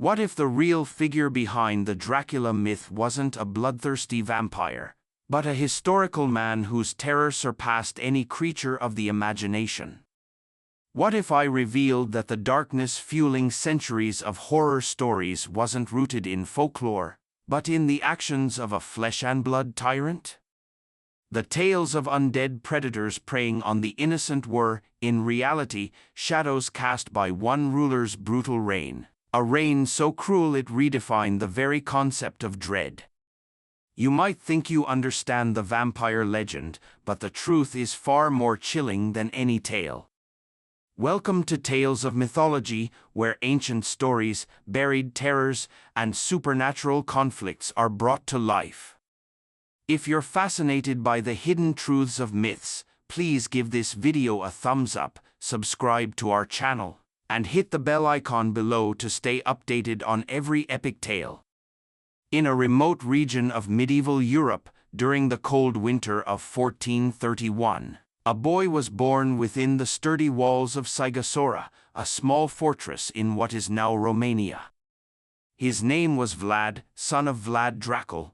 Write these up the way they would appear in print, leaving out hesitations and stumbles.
What if the real figure behind the Dracula myth wasn't a bloodthirsty vampire, but a historical man whose terror surpassed any creature of the imagination? What if I revealed that the darkness fueling centuries of horror stories wasn't rooted in folklore, but in the actions of a flesh-and-blood tyrant? The tales of undead predators preying on the innocent were, in reality, shadows cast by one ruler's brutal reign, a reign so cruel it redefined the very concept of dread. You might think you understand the vampire legend, but the truth is far more chilling than any tale. Welcome to Tales of Mythology, where ancient stories, buried terrors, and supernatural conflicts are brought to life. If you're fascinated by the hidden truths of myths, please give this video a thumbs up, subscribe to our channel, and hit the bell icon below to stay updated on every epic tale. In a remote region of medieval Europe, during the cold winter of 1431, a boy was born within the sturdy walls of Sighisoara, a small fortress in what is now Romania. His name was Vlad, son of Vlad Dracula.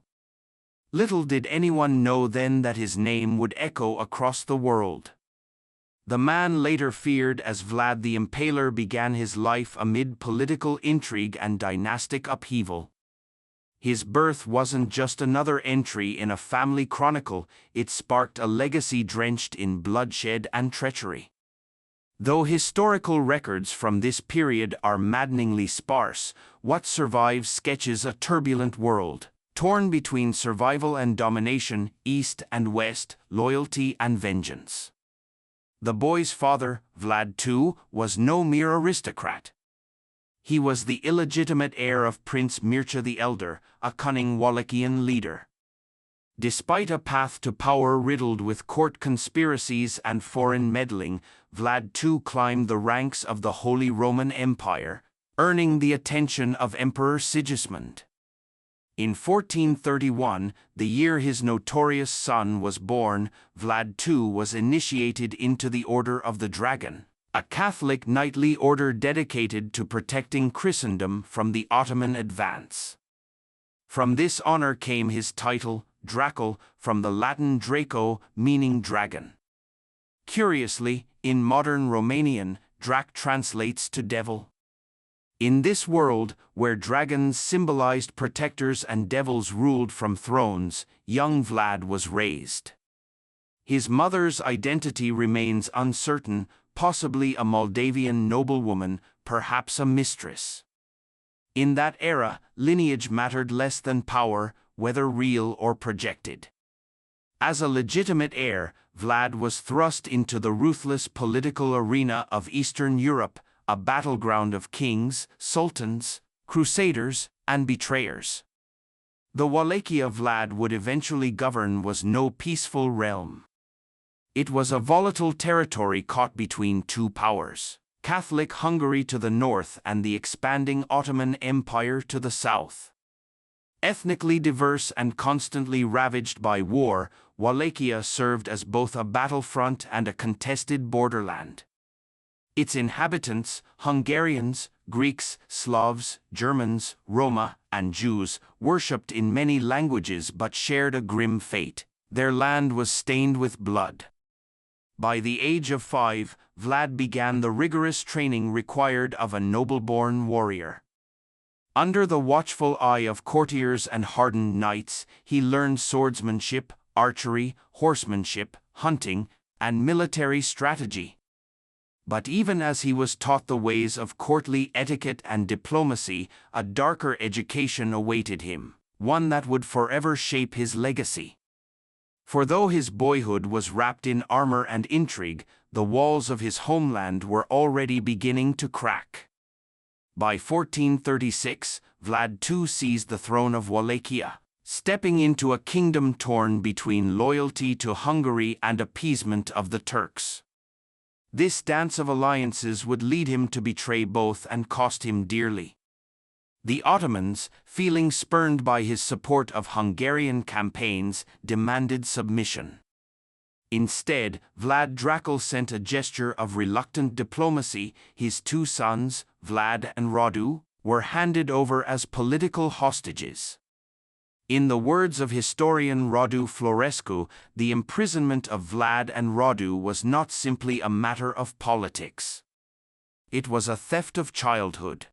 Little did anyone know then that his name would echo across the world. The man later feared as Vlad the Impaler began his life amid political intrigue and dynastic upheaval. His birth wasn't just another entry in a family chronicle, it sparked a legacy drenched in bloodshed and treachery. Though historical records from this period are maddeningly sparse, what survives sketches a turbulent world, torn between survival and domination, east and west, loyalty and vengeance. The boy's father, Vlad II, was no mere aristocrat. He was the illegitimate heir of Prince Mircea the Elder, a cunning Wallachian leader. Despite a path to power riddled with court conspiracies and foreign meddling, Vlad II climbed the ranks of the Holy Roman Empire, earning the attention of Emperor Sigismund. In 1431, the year his notorious son was born, Vlad II was initiated into the Order of the Dragon, a Catholic knightly order dedicated to protecting Christendom from the Ottoman advance. From this honor came his title, Dracula, from the Latin Draco, meaning dragon. Curiously, in modern Romanian, Drac translates to devil. In this world, where dragons symbolized protectors and devils ruled from thrones, young Vlad was raised. His mother's identity remains uncertain, possibly a Moldavian noblewoman, perhaps a mistress. In that era, lineage mattered less than power, whether real or projected. As a legitimate heir, Vlad was thrust into the ruthless political arena of Eastern Europe, a battleground of kings, sultans, crusaders, and betrayers. The Wallachia Vlad would eventually govern was no peaceful realm. It was a volatile territory caught between two powers, Catholic Hungary to the north and the expanding Ottoman Empire to the south. Ethnically diverse and constantly ravaged by war, Wallachia served as both a battlefront and a contested borderland. Its inhabitants, Hungarians, Greeks, Slavs, Germans, Roma, and Jews, worshipped in many languages but shared a grim fate. Their land was stained with blood. By the age of 5, Vlad began the rigorous training required of a noble-born warrior. Under the watchful eye of courtiers and hardened knights, he learned swordsmanship, archery, horsemanship, hunting, and military strategy. But even as he was taught the ways of courtly etiquette and diplomacy, a darker education awaited him, one that would forever shape his legacy. For though his boyhood was wrapped in armor and intrigue, the walls of his homeland were already beginning to crack. By 1436, Vlad II seized the throne of Wallachia, stepping into a kingdom torn between loyalty to Hungary and appeasement of the Turks. This dance of alliances would lead him to betray both and cost him dearly. The Ottomans, feeling spurned by his support of Hungarian campaigns, demanded submission. Instead, Vlad Dracula sent a gesture of reluctant diplomacy. His two sons, Vlad and Radu, were handed over as political hostages. In the words of historian Radu Florescu, the imprisonment of Vlad and Radu was not simply a matter of politics. It was a theft of childhood.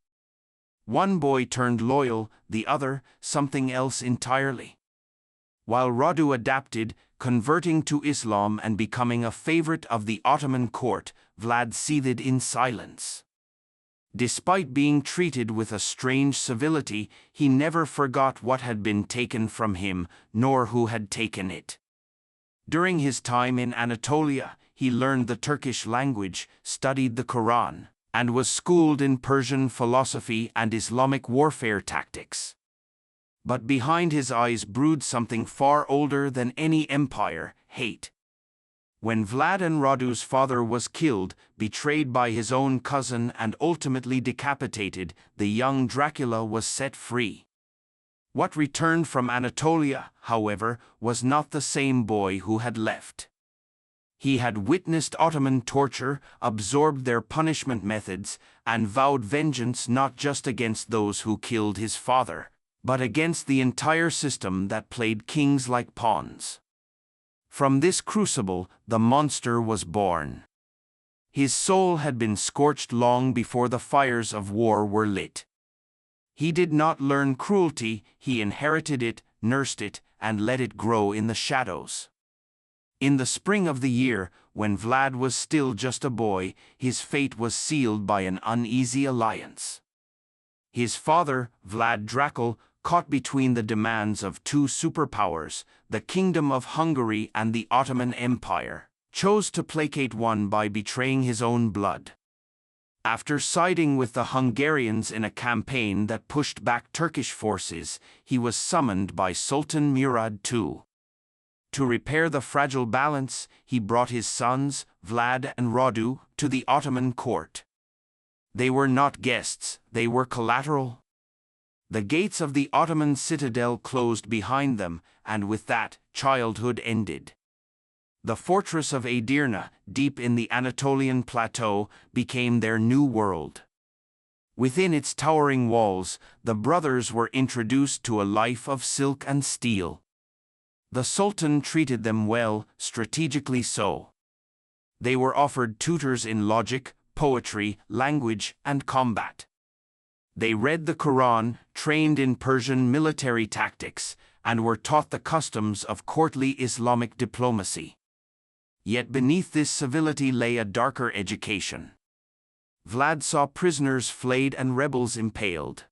One boy turned loyal, the other, something else entirely. While Radu adapted, converting to Islam and becoming a favorite of the Ottoman court, Vlad seethed in silence. Despite being treated with a strange civility, he never forgot what had been taken from him, nor who had taken it. During his time in Anatolia, he learned the Turkish language, studied the Quran, and was schooled in Persian philosophy and Islamic warfare tactics. But behind his eyes brewed something far older than any empire: hate. When Vlad and Radu's father was killed, betrayed by his own cousin and ultimately decapitated, the young Dracula was set free. What returned from Anatolia, however, was not the same boy who had left. He had witnessed Ottoman torture, absorbed their punishment methods, and vowed vengeance not just against those who killed his father, but against the entire system that played kings like pawns. From this crucible, the monster was born. His soul had been scorched long before the fires of war were lit. He did not learn cruelty, he inherited it, nursed it, and let it grow in the shadows. In the spring of the year, when Vlad was still just a boy, his fate was sealed by an uneasy alliance. His father, Vlad Dracula, caught between the demands of two superpowers, the Kingdom of Hungary and the Ottoman Empire, chose to placate one by betraying his own blood. After siding with the Hungarians in a campaign that pushed back Turkish forces, he was summoned by Sultan Murad II. To repair the fragile balance, he brought his sons, Vlad and Radu, to the Ottoman court. They were not guests, they were collateral. The gates of the Ottoman citadel closed behind them, and with that, childhood ended. The fortress of Edirne, deep in the Anatolian plateau, became their new world. Within its towering walls, the brothers were introduced to a life of silk and steel. The Sultan treated them well, strategically so. They were offered tutors in logic, poetry, language, and combat. They read the Quran, trained in Persian military tactics, and were taught the customs of courtly Islamic diplomacy. Yet beneath this civility lay a darker education. Vlad saw prisoners flayed and rebels impaled.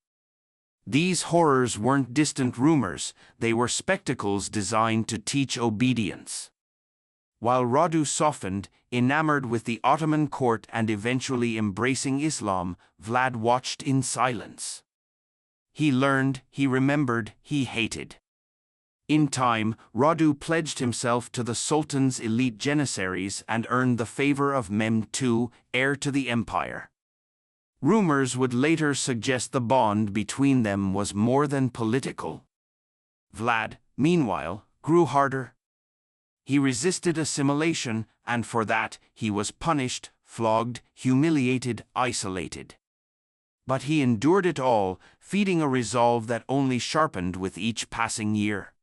These horrors weren't distant rumors, they were spectacles designed to teach obedience. While Radu softened, enamored with the Ottoman court and eventually embracing Islam, Vlad watched in silence. He learned, he remembered, he hated. In time, Radu pledged himself to the Sultan's elite janissaries and earned the favor of Mehmed II, heir to the empire. Rumors would later suggest the bond between them was more than political. Vlad, meanwhile, grew harder. He resisted assimilation, and for that, he was punished, flogged, humiliated, isolated. But he endured it all, feeding a resolve that only sharpened with each passing year.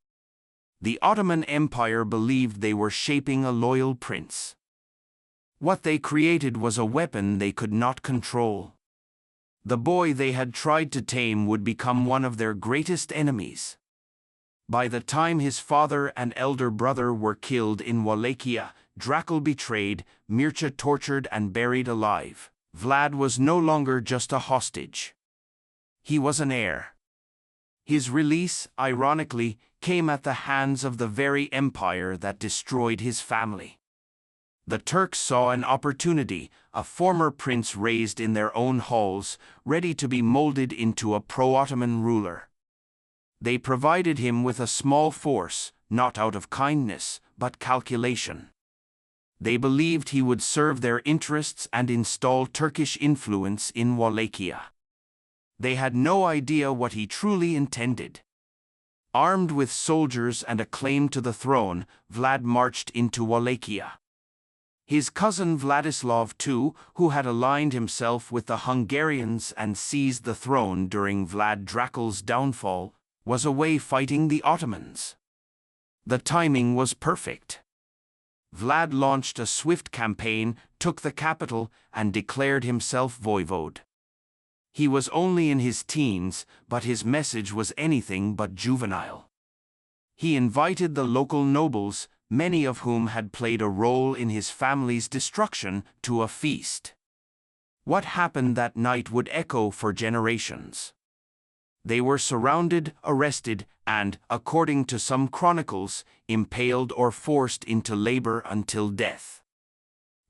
The Ottoman Empire believed they were shaping a loyal prince. What they created was a weapon they could not control. The boy they had tried to tame would become one of their greatest enemies. By the time his father and elder brother were killed in Wallachia, Dracula betrayed, Mircea tortured and buried alive, Vlad was no longer just a hostage. He was an heir. His release, ironically, came at the hands of the very empire that destroyed his family. The Turks saw an opportunity, a former prince raised in their own halls, ready to be molded into a pro-Ottoman ruler. They provided him with a small force, not out of kindness, but calculation. They believed he would serve their interests and install Turkish influence in Wallachia. They had no idea what he truly intended. Armed with soldiers and a claim to the throne, Vlad marched into Wallachia. His cousin Vladislav II, who had aligned himself with the Hungarians and seized the throne during Vlad Dracula's downfall, was away fighting the Ottomans. The timing was perfect. Vlad launched a swift campaign, took the capital, and declared himself voivode. He was only in his teens, but his message was anything but juvenile. He invited the local nobles, many of whom had played a role in his family's destruction, to a feast. What happened that night would echo for generations. They were surrounded, arrested, and, according to some chronicles, impaled or forced into labor until death.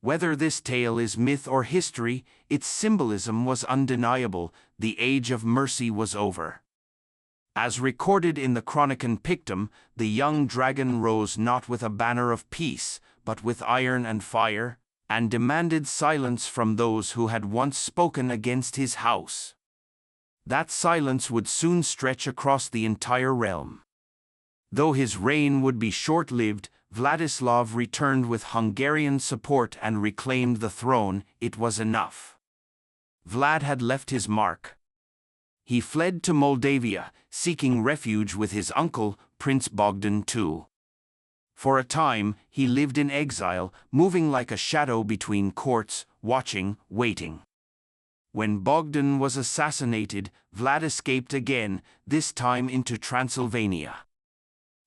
Whether this tale is myth or history, its symbolism was undeniable. The age of mercy was over. As recorded in the Chronicon Pictum, the young dragon rose not with a banner of peace, but with iron and fire, and demanded silence from those who had once spoken against his house. That silence would soon stretch across the entire realm. Though his reign would be short-lived, Vladislav returned with Hungarian support and reclaimed the throne. It was enough. Vlad had left his mark. He fled to Moldavia, seeking refuge with his uncle, Prince Bogdan II. For a time, he lived in exile, moving like a shadow between courts, watching, waiting. When Bogdan was assassinated, Vlad escaped again, this time into Transylvania.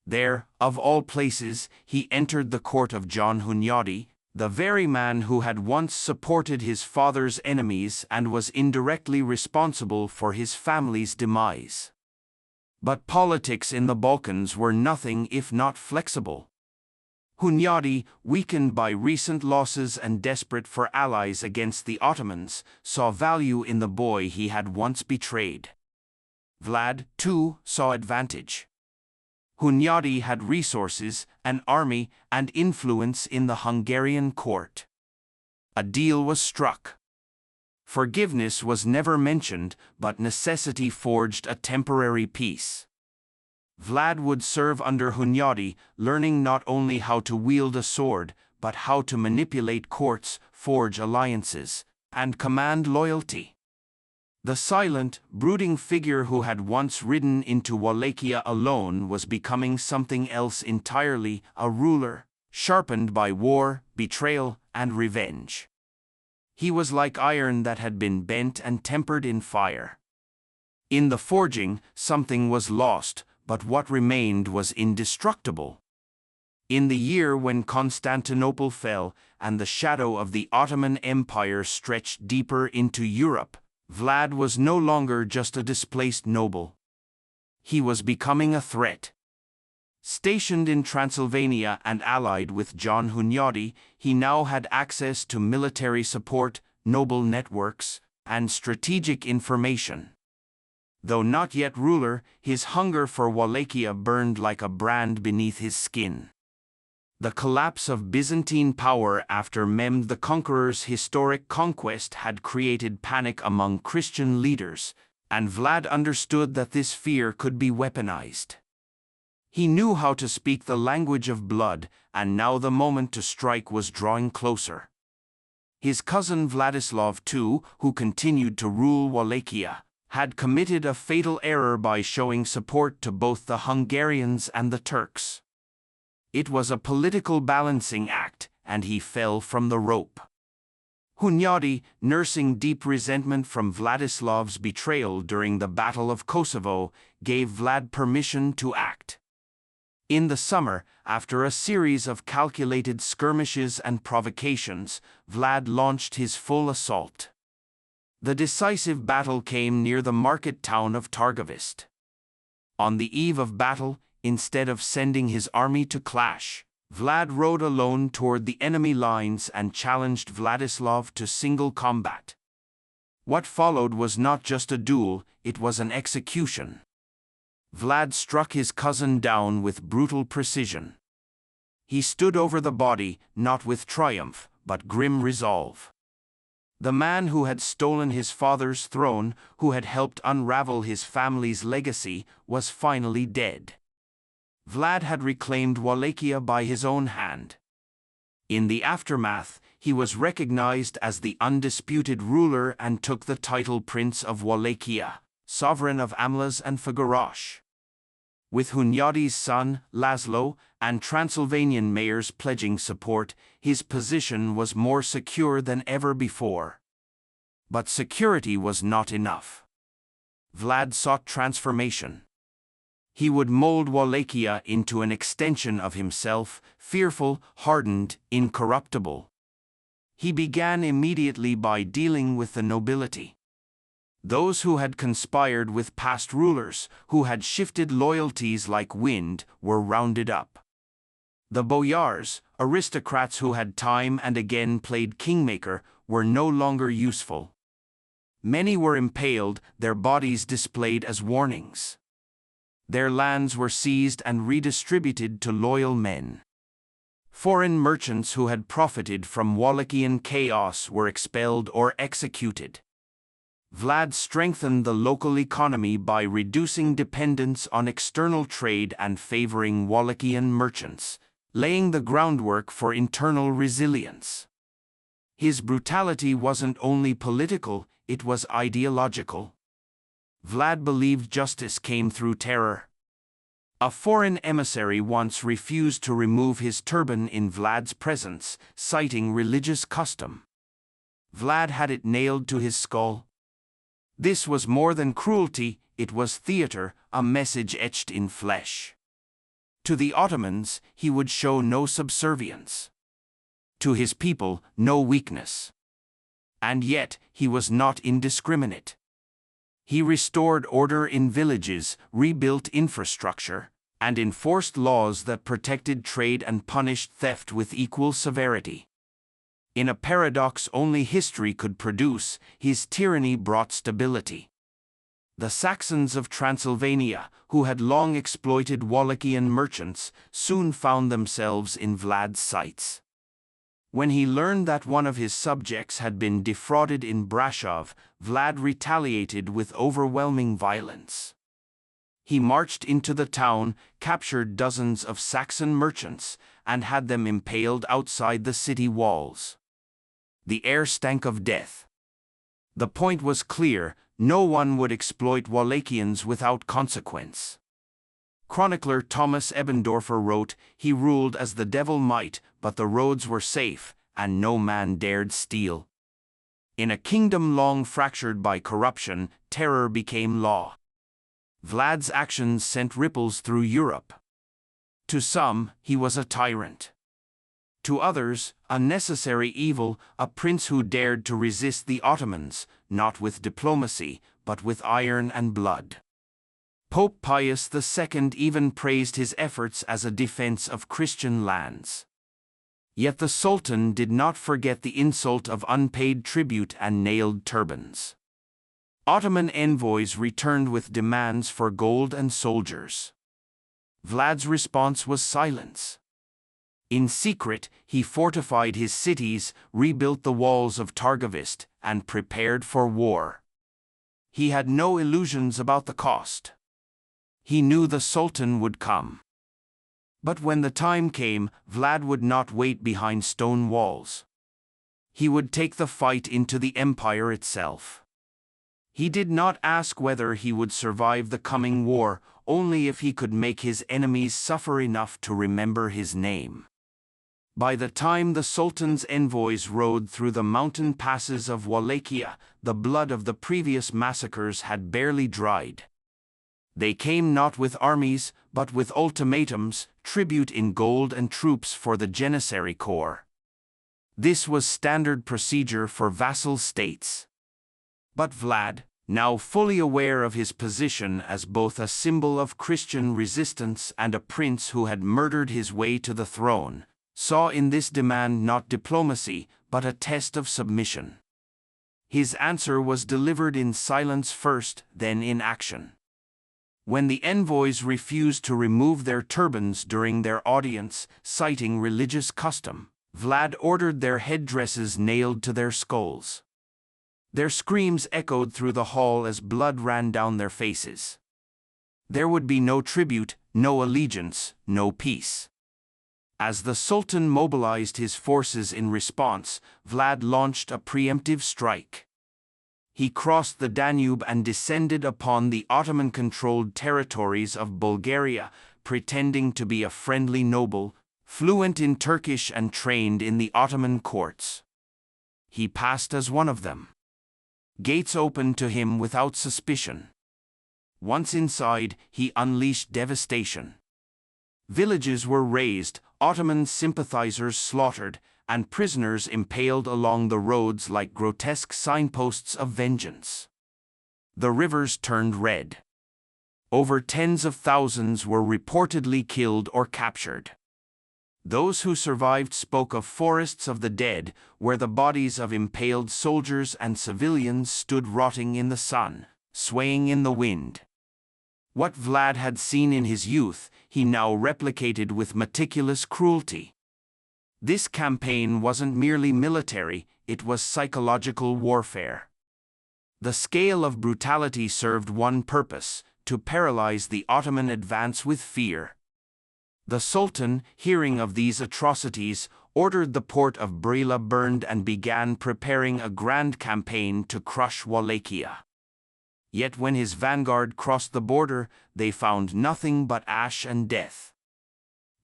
There, of all places, he entered the court of John Hunyadi, the very man who had once supported his father's enemies and was indirectly responsible for his family's demise. But politics in the Balkans were nothing if not flexible. Hunyadi, weakened by recent losses and desperate for allies against the Ottomans, saw value in the boy he had once betrayed. Vlad, too, saw advantage. Hunyadi had resources, an army, and influence in the Hungarian court. A deal was struck. Forgiveness was never mentioned, but necessity forged a temporary peace. Vlad would serve under Hunyadi, learning not only how to wield a sword, but how to manipulate courts, forge alliances, and command loyalty. The silent, brooding figure who had once ridden into Wallachia alone was becoming something else entirely, a ruler, sharpened by war, betrayal, and revenge. He was like iron that had been bent and tempered in fire. In the forging, something was lost, but what remained was indestructible. In the year when Constantinople fell and the shadow of the Ottoman Empire stretched deeper into Europe, Vlad was no longer just a displaced noble. He was becoming a threat. Stationed in Transylvania and allied with John Hunyadi, he now had access to military support, noble networks, and strategic information. Though not yet ruler, his hunger for Wallachia burned like a brand beneath his skin. The collapse of Byzantine power after Mehmed the Conqueror's historic conquest had created panic among Christian leaders, and Vlad understood that this fear could be weaponized. He knew how to speak the language of blood, and now the moment to strike was drawing closer. His cousin Vladislav II, who continued to rule Wallachia, had committed a fatal error by showing support to both the Hungarians and the Turks. It was a political balancing act, and he fell from the rope. Hunyadi, nursing deep resentment from Vladislav's betrayal during the Battle of Kosovo, gave Vlad permission to act. In the summer, after a series of calculated skirmishes and provocations, Vlad launched his full assault. The decisive battle came near the market town of Targovist. On the eve of battle, instead of sending his army to clash, Vlad rode alone toward the enemy lines and challenged Vladislav to single combat. What followed was not just a duel, it was an execution. Vlad struck his cousin down with brutal precision. He stood over the body, not with triumph, but grim resolve. The man who had stolen his father's throne, who had helped unravel his family's legacy, was finally dead. Vlad had reclaimed Wallachia by his own hand. In the aftermath, he was recognized as the undisputed ruler and took the title Prince of Wallachia, sovereign of Amlas and Figueroa. With Hunyadi's son, Laszlo, and Transylvanian mayors pledging support, his position was more secure than ever before. But security was not enough. Vlad sought transformation. He would mold Wallachia into an extension of himself, fearful, hardened, incorruptible. He began immediately by dealing with the nobility. Those who had conspired with past rulers, who had shifted loyalties like wind, were rounded up. The boyars, aristocrats who had time and again played kingmaker, were no longer useful. Many were impaled, their bodies displayed as warnings. Their lands were seized and redistributed to loyal men. Foreign merchants who had profited from Wallachian chaos were expelled or executed. Vlad strengthened the local economy by reducing dependence on external trade and favoring Wallachian merchants, laying the groundwork for internal resilience. His brutality wasn't only political, it was ideological. Vlad believed justice came through terror. A foreign emissary once refused to remove his turban in Vlad's presence, citing religious custom. Vlad had it nailed to his skull. This was more than cruelty, it was theater, a message etched in flesh. To the Ottomans, he would show no subservience. To his people, no weakness. And yet, he was not indiscriminate. He restored order in villages, rebuilt infrastructure, and enforced laws that protected trade and punished theft with equal severity. In a paradox only history could produce, his tyranny brought stability. The Saxons of Transylvania, who had long exploited Wallachian merchants, soon found themselves in Vlad's sights. When he learned that one of his subjects had been defrauded in Brasov, Vlad retaliated with overwhelming violence. He marched into the town, captured dozens of Saxon merchants, and had them impaled outside the city walls. The air stank of death. The point was clear, no one would exploit Wallachians without consequence. Chronicler Thomas Ebbendorfer wrote, "He ruled as the devil might, but the roads were safe, and no man dared steal." In a kingdom long fractured by corruption, terror became law. Vlad's actions sent ripples through Europe. To some, he was a tyrant. To others, a necessary evil, a prince who dared to resist the Ottomans, not with diplomacy, but with iron and blood. Pope Pius II even praised his efforts as a defense of Christian lands. Yet the Sultan did not forget the insult of unpaid tribute and nailed turbans. Ottoman envoys returned with demands for gold and soldiers. Vlad's response was silence. In secret, he fortified his cities, rebuilt the walls of Targovist, and prepared for war. He had no illusions about the cost. He knew the Sultan would come. But when the time came, Vlad would not wait behind stone walls. He would take the fight into the empire itself. He did not ask whether he would survive the coming war, only if he could make his enemies suffer enough to remember his name. By the time the Sultan's envoys rode through the mountain passes of Wallachia, the blood of the previous massacres had barely dried. They came not with armies, but with ultimatums, tribute in gold and troops for the Janissary Corps. This was standard procedure for vassal states. But Vlad, now fully aware of his position as both a symbol of Christian resistance and a prince who had murdered his way to the throne, saw in this demand not diplomacy, but a test of submission. His answer was delivered in silence first, then in action. When the envoys refused to remove their turbans during their audience, citing religious custom, Vlad ordered their headdresses nailed to their skulls. Their screams echoed through the hall as blood ran down their faces. There would be no tribute, no allegiance, no peace. As the Sultan mobilized his forces in response, Vlad launched a preemptive strike. He crossed the Danube and descended upon the Ottoman-controlled territories of Bulgaria, pretending to be a friendly noble, fluent in Turkish and trained in the Ottoman courts. He passed as one of them. Gates opened to him without suspicion. Once inside, he unleashed devastation. Villages were razed, Ottoman sympathizers slaughtered, and prisoners impaled along the roads like grotesque signposts of vengeance. The rivers turned red. Over tens of thousands were reportedly killed or captured. Those who survived spoke of forests of the dead, where the bodies of impaled soldiers and civilians stood rotting in the sun, swaying in the wind. What Vlad had seen in his youth, he now replicated with meticulous cruelty. This campaign wasn't merely military, it was psychological warfare. The scale of brutality served one purpose: to paralyze the Ottoman advance with fear. The Sultan, hearing of these atrocities, ordered the port of Brela burned and began preparing a grand campaign to crush Wallachia. Yet when his vanguard crossed the border, they found nothing but ash and death.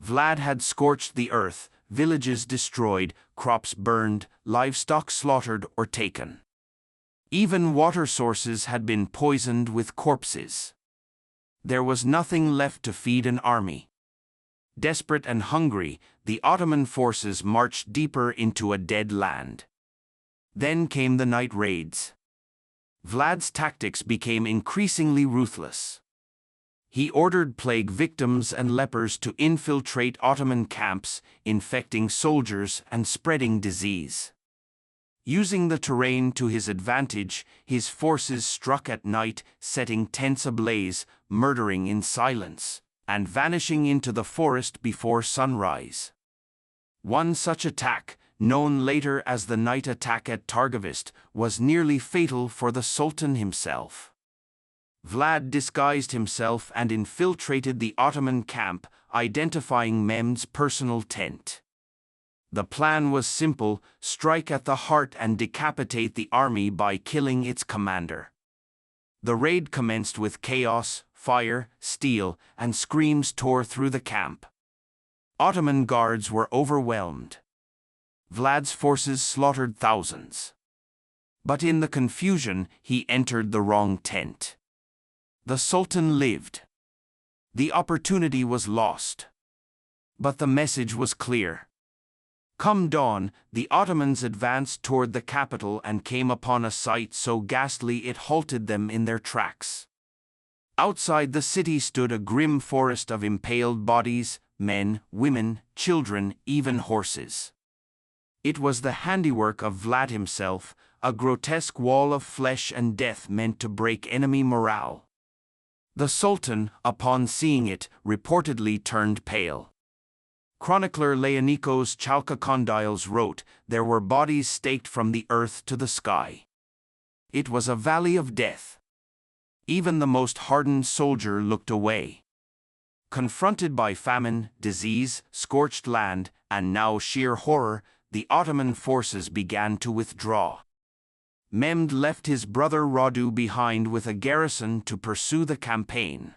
Vlad had scorched the earth, villages destroyed, crops burned, livestock slaughtered or taken. Even water sources had been poisoned with corpses. There was nothing left to feed an army. Desperate and hungry, the Ottoman forces marched deeper into a dead land. Then came the night raids. Vlad's tactics became increasingly ruthless. He ordered plague victims and lepers to infiltrate Ottoman camps, infecting soldiers and spreading disease. Using the terrain to his advantage, his forces struck at night, setting tents ablaze, murdering in silence, and vanishing into the forest before sunrise. One such attack, known later as the night attack at Targovist, was nearly fatal for the Sultan himself. Vlad disguised himself and infiltrated the Ottoman camp, identifying Mehmed's personal tent. The plan was simple: strike at the heart and decapitate the army by killing its commander. The raid commenced with chaos, fire, steel, and screams tore through the camp. Ottoman guards were overwhelmed. Vlad's forces slaughtered thousands. But in the confusion, he entered the wrong tent. The Sultan lived. The opportunity was lost. But the message was clear. Come dawn, the Ottomans advanced toward the capital and came upon a sight so ghastly it halted them in their tracks. Outside the city stood a grim forest of impaled bodies, men, women, children, even horses. It was the handiwork of Vlad himself, a grotesque wall of flesh and death meant to break enemy morale. The Sultan, upon seeing it, reportedly turned pale. Chronicler Leonikos Chalkokondyles wrote, "There were bodies staked from the earth to the sky. It was a valley of death. Even the most hardened soldier looked away." Confronted by famine, disease, scorched land, and now sheer horror, the Ottoman forces began to withdraw. Mehmed left his brother Radu behind with a garrison to pursue the campaign.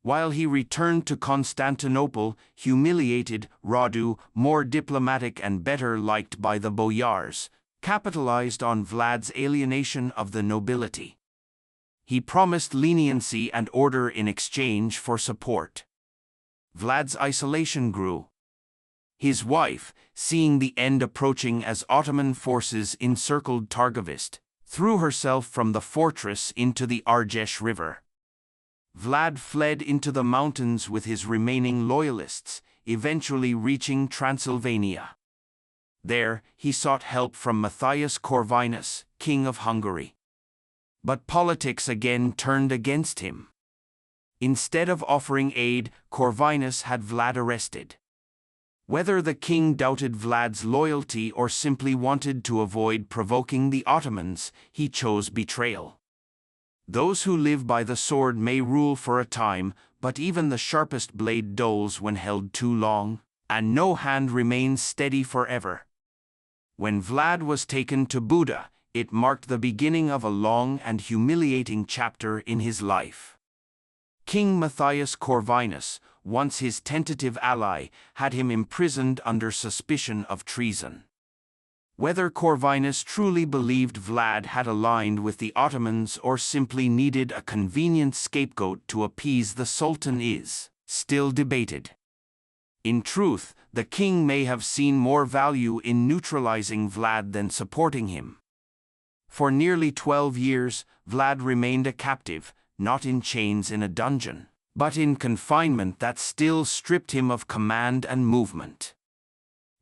While he returned to Constantinople, humiliated, Radu, more diplomatic and better liked by the boyars, capitalized on Vlad's alienation of the nobility. He promised leniency and order in exchange for support. Vlad's isolation grew. His wife, seeing the end approaching as Ottoman forces encircled Targovist, threw herself from the fortress into the Argesh River. Vlad fled into the mountains with his remaining loyalists, eventually reaching Transylvania. There, he sought help from Matthias Corvinus, king of Hungary. But politics again turned against him. Instead of offering aid, Corvinus had Vlad arrested. Whether the king doubted Vlad's loyalty or simply wanted to avoid provoking the Ottomans, he chose betrayal. Those who live by the sword may rule for a time, but even the sharpest blade dulls when held too long. and no hand remains steady forever. When Vlad was taken to Buda, it marked the beginning of a long and humiliating chapter in his life. King Matthias Corvinus, once his tentative ally, had him imprisoned under suspicion of treason. Whether Corvinus truly believed Vlad had aligned with the Ottomans or simply needed a convenient scapegoat to appease the Sultan is still debated. In truth, the king may have seen more value in neutralizing Vlad than supporting him. For nearly 12 years, Vlad remained a captive, not in chains in a dungeon, but in confinement that still stripped him of command and movement.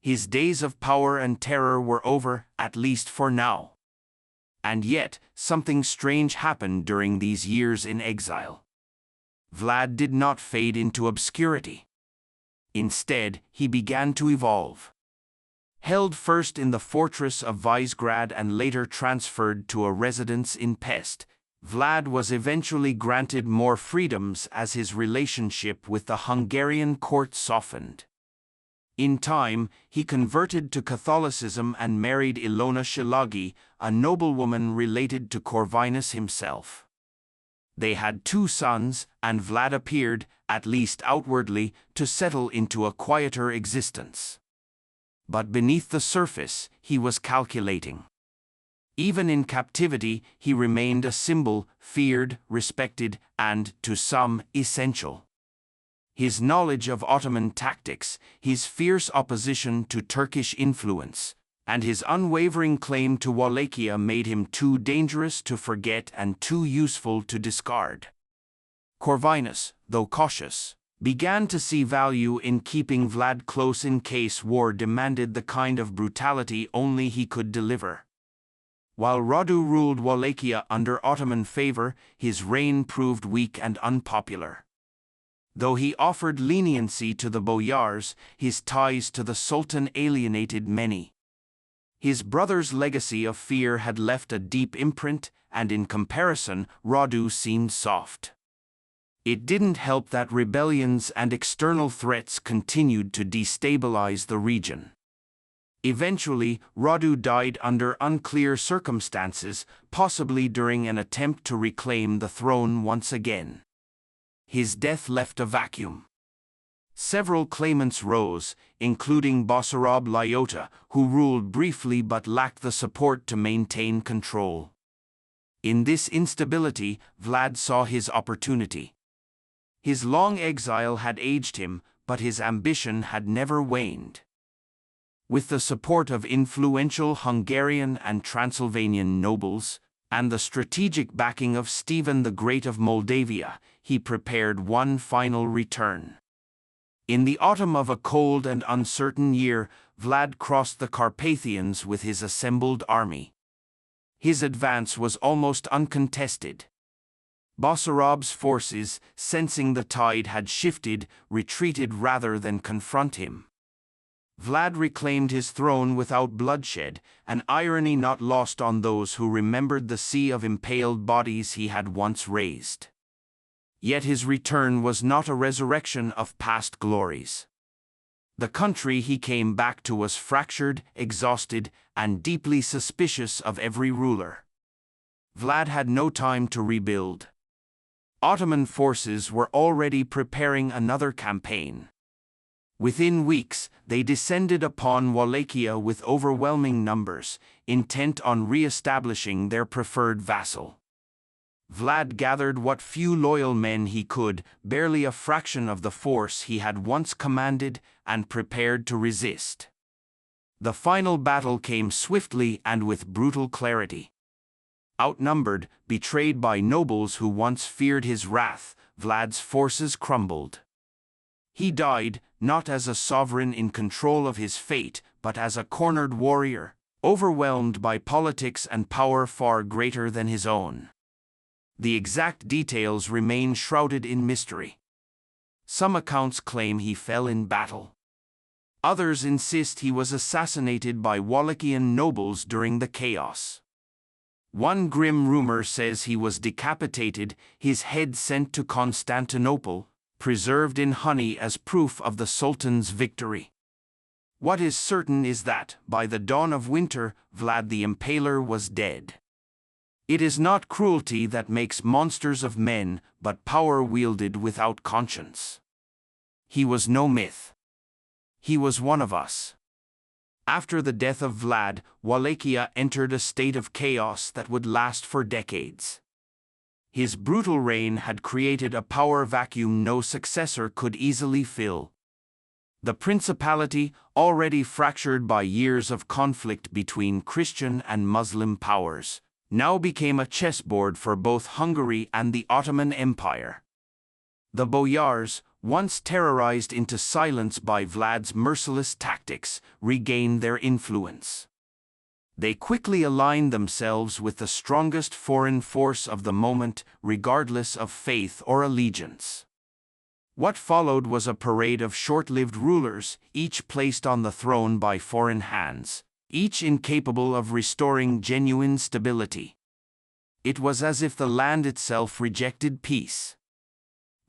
His days of power and terror were over, at least for now. And yet, something strange happened during these years in exile. Vlad did not fade into obscurity. Instead, he began to evolve. Held first in the fortress of Visegrad and later transferred to a residence in Pest, Vlad was eventually granted more freedoms as his relationship with the Hungarian court softened. In time, he converted to Catholicism and married Ilona Szilágyi, a noblewoman related to Corvinus himself. They had 2 sons, and Vlad appeared, at least outwardly, to settle into a quieter existence. But beneath the surface, he was calculating. Even in captivity, he remained a symbol, feared, respected, and, to some, essential. His knowledge of Ottoman tactics, his fierce opposition to Turkish influence, and his unwavering claim to Wallachia made him too dangerous to forget and too useful to discard. Corvinus, though cautious, began to see value in keeping Vlad close in case war demanded the kind of brutality only he could deliver. While Radu ruled Wallachia under Ottoman favor, his reign proved weak and unpopular. Though he offered leniency to the boyars, his ties to the Sultan alienated many. His brother's legacy of fear had left a deep imprint, and in comparison, Radu seemed soft. It didn't help that rebellions and external threats continued to destabilize the region. Eventually, Radu died under unclear circumstances, possibly during an attempt to reclaim the throne once again. His death left a vacuum. Several claimants rose, including Basarab Lyota, who ruled briefly but lacked the support to maintain control. In this instability, Vlad saw his opportunity. His long exile had aged him, but his ambition had never waned. With the support of influential Hungarian and Transylvanian nobles, and the strategic backing of Stephen the Great of Moldavia, he prepared one final return. In the autumn of a cold and uncertain year, Vlad crossed the Carpathians with his assembled army. His advance was almost uncontested. Basarab's forces, sensing the tide had shifted, retreated rather than confront him. Vlad reclaimed his throne without bloodshed, an irony not lost on those who remembered the sea of impaled bodies he had once raised. Yet his return was not a resurrection of past glories. The country he came back to was fractured, exhausted, and deeply suspicious of every ruler. Vlad had no time to rebuild. Ottoman forces were already preparing another campaign. Within weeks, they descended upon Wallachia with overwhelming numbers, intent on re-establishing their preferred vassal. Vlad gathered what few loyal men he could, barely a fraction of the force he had once commanded, and prepared to resist. The final battle came swiftly and with brutal clarity. Outnumbered, betrayed by nobles who once feared his wrath, Vlad's forces crumbled. He died, not as a sovereign in control of his fate, but as a cornered warrior, overwhelmed by politics and power far greater than his own. The exact details remain shrouded in mystery. Some accounts claim he fell in battle. Others insist he was assassinated by Wallachian nobles during the chaos. One grim rumor says he was decapitated, his head sent to Constantinople, preserved in honey as proof of the Sultan's victory. What is certain is that, by the dawn of winter, Vlad the Impaler was dead. It is not cruelty that makes monsters of men, but power wielded without conscience. He was no myth. He was one of us. After the death of Vlad, Wallachia entered a state of chaos that would last for decades. His brutal reign had created a power vacuum no successor could easily fill. The principality, already fractured by years of conflict between Christian and Muslim powers, now became a chessboard for both Hungary and the Ottoman Empire. The boyars, once terrorized into silence by Vlad's merciless tactics, regained their influence. They quickly aligned themselves with the strongest foreign force of the moment, regardless of faith or allegiance. What followed was a parade of short-lived rulers, each placed on the throne by foreign hands, each incapable of restoring genuine stability. It was as if the land itself rejected peace.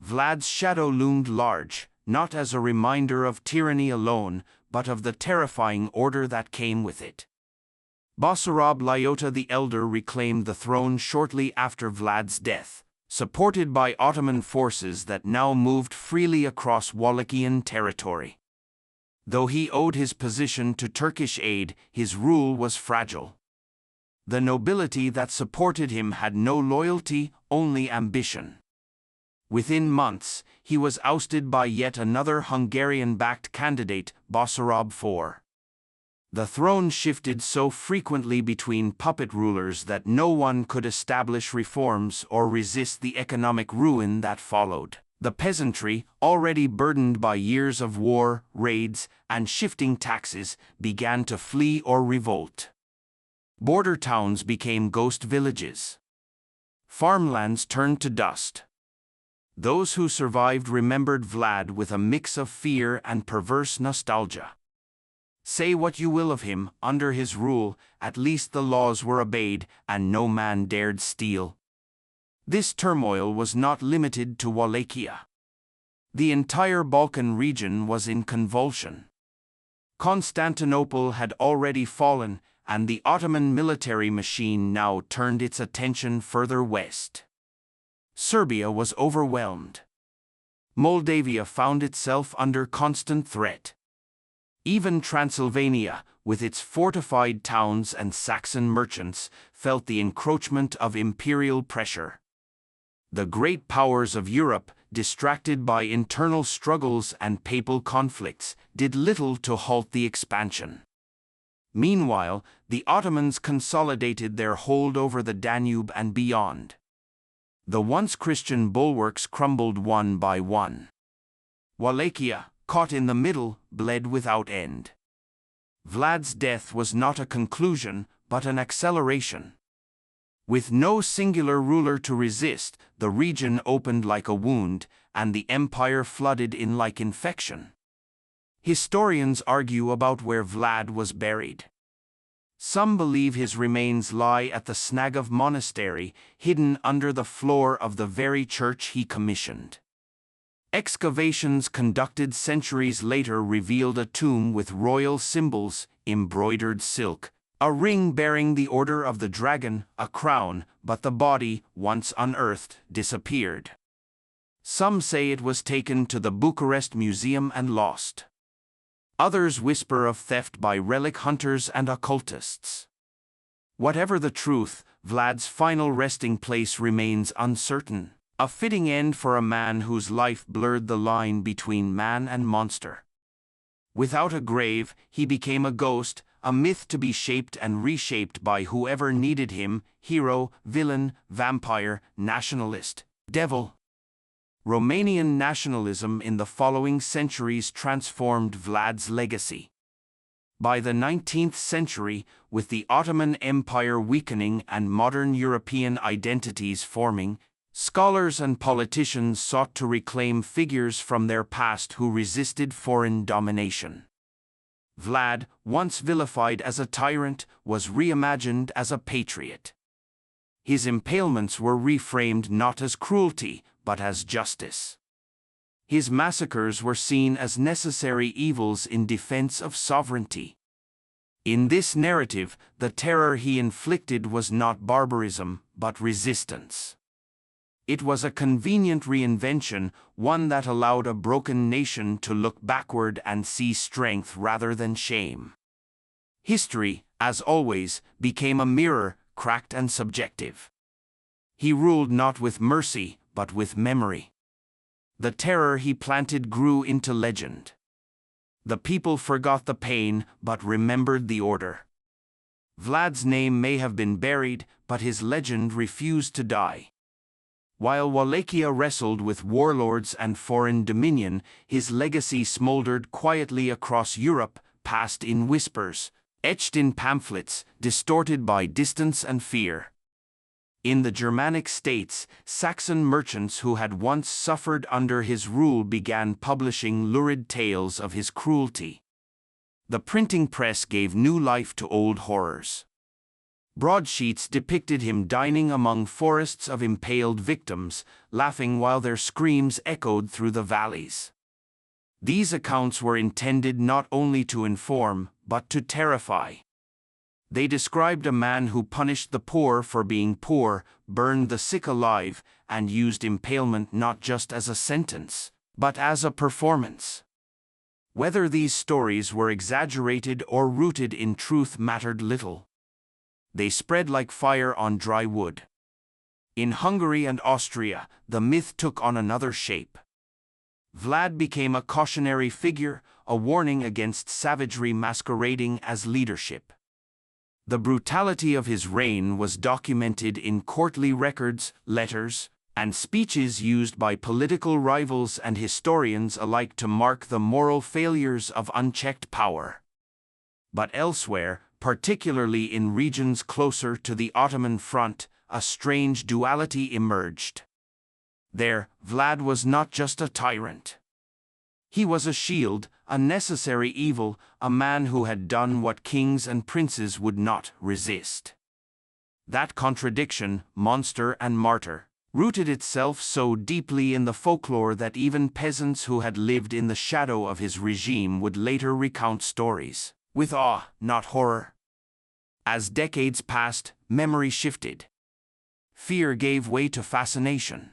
Vlad's shadow loomed large, not as a reminder of tyranny alone, but of the terrifying order that came with it. Basarab Lyota the Elder reclaimed the throne shortly after Vlad's death, supported by Ottoman forces that now moved freely across Wallachian territory. Though he owed his position to Turkish aid, his rule was fragile. The nobility that supported him had no loyalty, only ambition. Within months, he was ousted by yet another Hungarian-backed candidate, Basarab IV. The throne shifted so frequently between puppet rulers that no one could establish reforms or resist the economic ruin that followed. The peasantry, already burdened by years of war, raids, and shifting taxes, began to flee or revolt. Border towns became ghost villages. Farmlands turned to dust. Those who survived remembered Vlad with a mix of fear and perverse nostalgia. Say what you will of him, under his rule, at least the laws were obeyed, and no man dared steal. This turmoil was not limited to Wallachia. The entire Balkan region was in convulsion. Constantinople had already fallen, and the Ottoman military machine now turned its attention further west. Serbia was overwhelmed. Moldavia found itself under constant threat. Even Transylvania, with its fortified towns and Saxon merchants, felt the encroachment of imperial pressure. The great powers of Europe, distracted by internal struggles and papal conflicts, did little to halt the expansion. Meanwhile, the Ottomans consolidated their hold over the Danube and beyond. The once Christian bulwarks crumbled one by one. Wallachia, caught in the middle, bled without end. Vlad's death was not a conclusion, but an acceleration. With no singular ruler to resist, the region opened like a wound, and the empire flooded in like infection. Historians argue about where Vlad was buried. Some believe his remains lie at the Snagov monastery, hidden under the floor of the very church he commissioned. Excavations conducted centuries later revealed a tomb with royal symbols, embroidered silk, a ring bearing the Order of the Dragon, a crown, but the body, once unearthed, disappeared. Some say it was taken to the Bucharest Museum and lost. Others whisper of theft by relic hunters and occultists. Whatever the truth, Vlad's final resting place remains uncertain, a fitting end for a man whose life blurred the line between man and monster. Without a grave, he became a ghost, a myth to be shaped and reshaped by whoever needed him, hero, villain, vampire, nationalist, devil. Romanian nationalism in the following centuries transformed Vlad's legacy. By the 19th century, with the Ottoman Empire weakening and modern European identities forming, scholars and politicians sought to reclaim figures from their past who resisted foreign domination. Vlad, once vilified as a tyrant, was reimagined as a patriot. His impalements were reframed not as cruelty, but as justice. His massacres were seen as necessary evils in defense of sovereignty. In this narrative, the terror he inflicted was not barbarism, but resistance. It was a convenient reinvention, one that allowed a broken nation to look backward and see strength rather than shame. History, as always, became a mirror, cracked and subjective. He ruled not with mercy, but with memory. The terror he planted grew into legend. The people forgot the pain, but remembered the order. Vlad's name may have been buried, but his legend refused to die. While Wallachia wrestled with warlords and foreign dominion, his legacy smoldered quietly across Europe, passed in whispers, etched in pamphlets, distorted by distance and fear. In the Germanic states, Saxon merchants who had once suffered under his rule began publishing lurid tales of his cruelty. The printing press gave new life to old horrors. Broadsheets depicted him dining among forests of impaled victims, laughing while their screams echoed through the valleys. These accounts were intended not only to inform, but to terrify. They described a man who punished the poor for being poor, burned the sick alive, and used impalement not just as a sentence, but as a performance. Whether these stories were exaggerated or rooted in truth mattered little. They spread like fire on dry wood. In Hungary and Austria, the myth took on another shape. Vlad became a cautionary figure, a warning against savagery masquerading as leadership. The brutality of his reign was documented in courtly records, letters, and speeches used by political rivals and historians alike to mark the moral failures of unchecked power. But elsewhere, particularly in regions closer to the Ottoman front, a strange duality emerged. There, Vlad was not just a tyrant. He was a shield, a necessary evil, a man who had done what kings and princes would not resist. That contradiction, monster and martyr, rooted itself so deeply in the folklore that even peasants who had lived in the shadow of his regime would later recount stories, with awe, not horror. As decades passed, memory shifted. Fear gave way to fascination.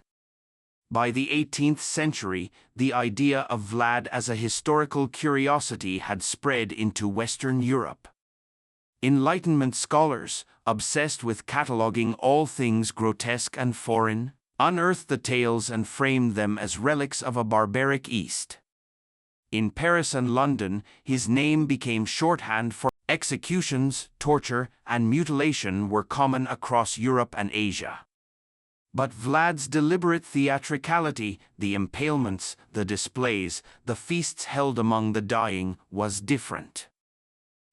By the 18th century, the idea of Vlad as a historical curiosity had spread into Western Europe. Enlightenment scholars, obsessed with cataloging all things grotesque and foreign, unearthed the tales and framed them as relics of a barbaric East. In Paris and London, his name became shorthand for executions, torture, and mutilation were common across Europe and Asia. But Vlad's deliberate theatricality, the impalements, the displays, the feasts held among the dying, was different.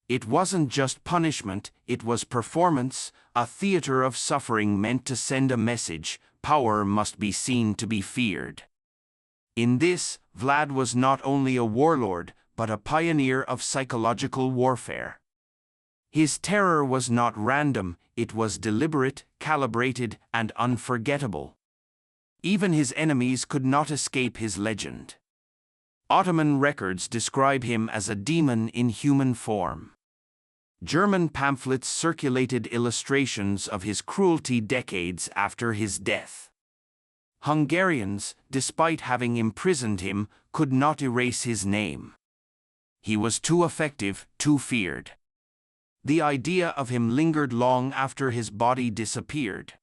It wasn't just punishment, it was performance, a theater of suffering meant to send a message: power must be seen to be feared. In this, Vlad was not only a warlord, but a pioneer of psychological warfare. His terror was not random, it was deliberate, calibrated, and unforgettable. Even his enemies could not escape his legend. Ottoman records describe him as a demon in human form. German pamphlets circulated illustrations of his cruelty decades after his death. Hungarians, despite having imprisoned him, could not erase his name. He was too effective, too feared. The idea of him lingered long after his body disappeared.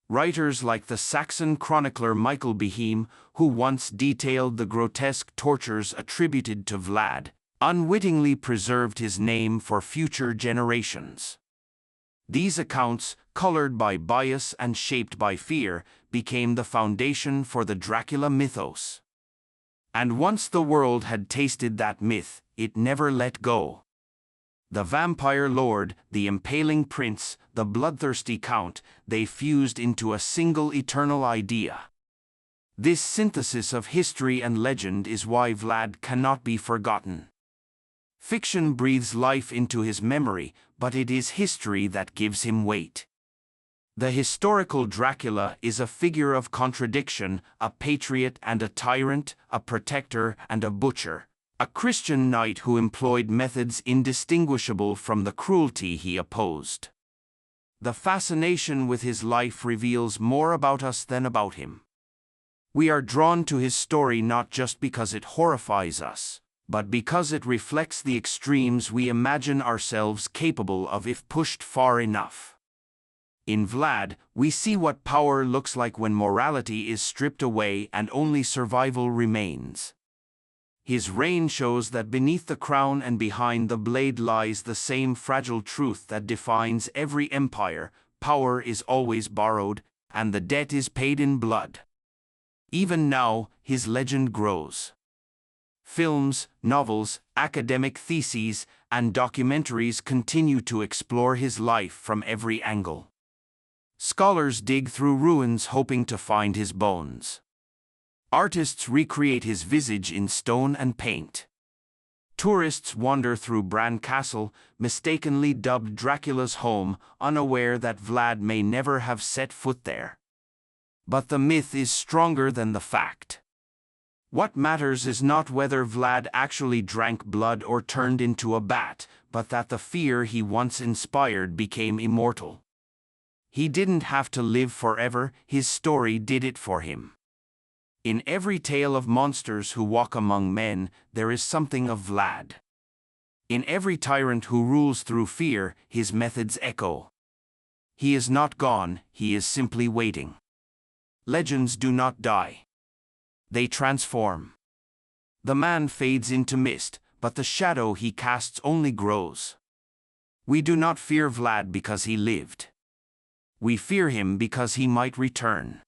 Writers like the Saxon chronicler Michael Beheim, who once detailed the grotesque tortures attributed to Vlad, unwittingly preserved his name for future generations. These accounts, colored by bias and shaped by fear, became the foundation for the Dracula mythos. And once the world had tasted that myth, it never let go. The vampire lord, the impaling prince, the bloodthirsty count, they fused into a single eternal idea. This synthesis of history and legend is why Vlad cannot be forgotten. Fiction breathes life into his memory, but it is history that gives him weight. The historical Dracula is a figure of contradiction, a patriot and a tyrant, a protector and a butcher, a Christian knight who employed methods indistinguishable from the cruelty he opposed. The fascination with his life reveals more about us than about him. We are drawn to his story not just because it horrifies us, but because it reflects the extremes we imagine ourselves capable of if pushed far enough. In Vlad, we see what power looks like when morality is stripped away and only survival remains. His reign shows that beneath the crown and behind the blade lies the same fragile truth that defines every empire: power is always borrowed, and the debt is paid in blood. Even now, his legend grows. Films, novels, academic theses, and documentaries continue to explore his life from every angle. Scholars dig through ruins hoping to find his bones. Artists recreate his visage in stone and paint. Tourists wander through Bram Castle, mistakenly dubbed Dracula's home, unaware that Vlad may never have set foot there. But the myth is stronger than the fact. What matters is not whether Vlad actually drank blood or turned into a bat, but that the fear he once inspired became immortal. He didn't have to live forever, his story did it for him. In every tale of monsters who walk among men, there is something of Vlad. In every tyrant who rules through fear, his methods echo. He is not gone, he is simply waiting. Legends do not die. They transform. The man fades into mist, but the shadow he casts only grows. We do not fear Vlad because he lived. We fear him because he might return.